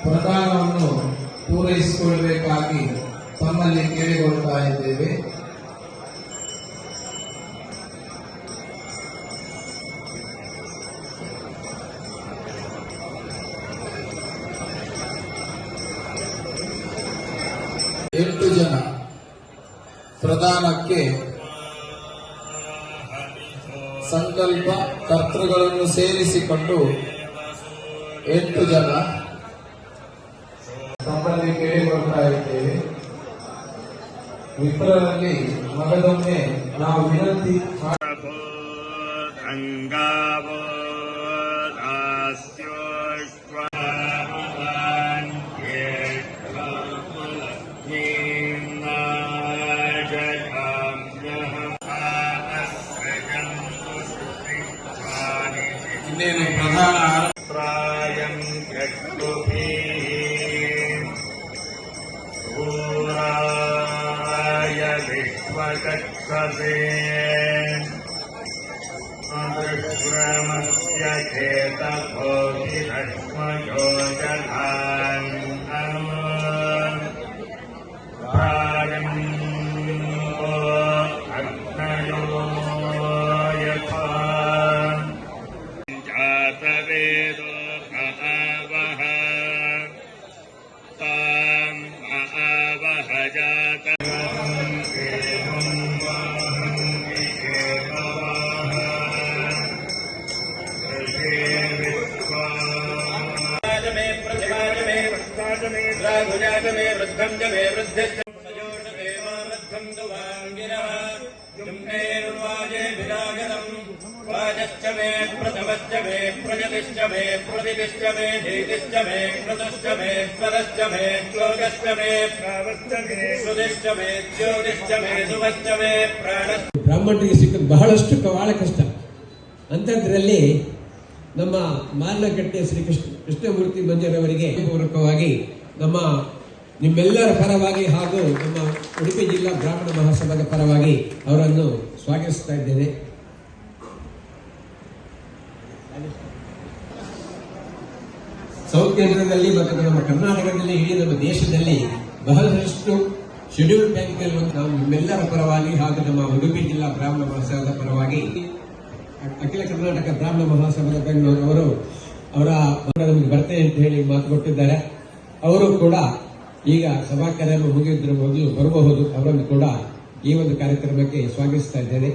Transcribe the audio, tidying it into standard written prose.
ಪ್ರಧಾನವನ್ನು ಪೂರೈಸಿಕೊಳ್ಳಬೇಕಾಗಿ ತಮ್ಮಲ್ಲಿ ಕೇಳಿಕೊಳ್ತಾ ಇದ್ದೇವೆ. ಎಂಟು ಜನ ಪ್ರಧಾನಕ್ಕೆ ಸಂಕಲ್ಪ ಕರ್ತೃಗಳನ್ನು ಸೇರಿಸಿಕೊಂಡು 8 ಜನ ತಮ್ಮಲ್ಲಿ ಕೇಳಿಕೊಳ್ತಾ ಇದ್ದೇವೆ. ವಿಪ್ರರಲ್ಲಿ ಮಗದೊಮ್ಮೆ ನಾವು ವಿನಂತಿ ಇನ್ನೇನು ಪ್ರಧಾನ ಪ್ರಾಯಂ ಸೂರಾಯ ವಿಶ್ವಕಕ್ಷಸೇ ಅನುಶ್ರಮಸ್ಯ ಚೇತಭೋಗಿ ರಶ್ಮಯೋ ಜನಾನ್ ಪ್ರಾಯಂ ಅಗ್ನಯೋ ಯಥಾ ಜಾತವೇದೋ ಮಹಾವಹ ತಾಂ ಮಹಾವಹ ಜಾತವಹಂ ಏವಂ ವಹಂತಿ ಏಕವಾಹ ಋಷೇ ವಿಶ್ವಾ ಮೇ ಪ್ರತಿಮಾಜ ಮೇ ವಕ್ತಾಜ ಮೇ ದ್ರಾಘುಜಾಜ ಮೇ ವೃದ್ಧಂ ಜ ಮೇ ವೃದ್ಧಶ್ಚ ಸಯೋಷ ಮೇ ಮಾಮೃದ್ಧಂ ದುವಾಂಗಿರಃ ಜುಮ್ನೇರ್ವಾಜೇ ವಿರಾಗತಂ वाजश्च मे प्रथमश्च मे प्रजतिश्च मे प्रतिदिश्च मे धीतिश्च मे क्रतुश्च मे स्वरश्च मे श्लोकश्च मे प्रावश्च मे श्रुतिश्च मे ज्योतिश्च मे सुभश्च मे प्राणश्च. ಬ್ರಾಹ್ಮಣರಿಗೆ ಸಿಕ್ಕದು ಬಹಳಷ್ಟು ಬಹಳ ಕಷ್ಟ. ಅಂಥದ್ರಲ್ಲಿ ನಮ್ಮ ಮಾರ್ನಕಟ್ಟೆ ಶ್ರೀ ಕೃಷ್ಣಮೂರ್ತಿ ಮಂಜರವರಿಗೆ ಪೂರ್ವಕವಾಗಿ ನಮ್ಮ ನಿಮ್ಮೆಲ್ಲರ ಪರವಾಗಿ ಹಾಗೂ ನಮ್ಮ ಉಡುಪಿ ಜಿಲ್ಲಾ ಬ್ರಾಹ್ಮಣ ಮಹಾಸಭಾದ ಪರವಾಗಿ ಅವರನ್ನು ಸ್ವಾಗತಿಸ್ತಾ ಇದ್ದೇನೆ. ಸೌತ್ ಕೇಂದ್ರದಲ್ಲಿ ಮತ್ತು ನಮ್ಮ ಕರ್ನಾಟಕದಲ್ಲಿ ಇಡೀ ನಮ್ಮ ದೇಶದಲ್ಲಿ ಬಹಳಷ್ಟು ಶೆಡ್ಯೂಲ್ ಬ್ಯಾಂಕ್ನಲ್ಲಿ ನಾವು ನಿಮ್ಮೆಲ್ಲರ ಪರವಾಗಿ ಹಾಗೂ ನಮ್ಮ ಉಡುಪಿ ಜಿಲ್ಲಾ ಬ್ರಾಹ್ಮಣ ಮಹಾಸಭಾದ ಪರವಾಗಿ ಅಖಿಲ ಕರ್ನಾಟಕ ಬ್ರಾಹ್ಮಣ ಮಹಾಸಭಾದ ಬೆಂಗಳೂರು ಅವರ ನಮಗೆ ಬರ್ತೇನೆ ಅಂತ ಹೇಳಿ ಮಾತು ಕೊಟ್ಟಿದ್ದಾರೆ. ಅವರು ಕೂಡ ಈಗ ಸಭಾ ಕಾರ್ಯ ಮುಗಿಯುವುದರ ಮೊದಲು ಬರಬಹುದು. ಅವರನ್ನು ಕೂಡ ಈ ಒಂದು ಕಾರ್ಯಕ್ರಮಕ್ಕೆ ಸ್ವಾಗತಿಸ್ತಾ ಇದ್ದೇನೆ.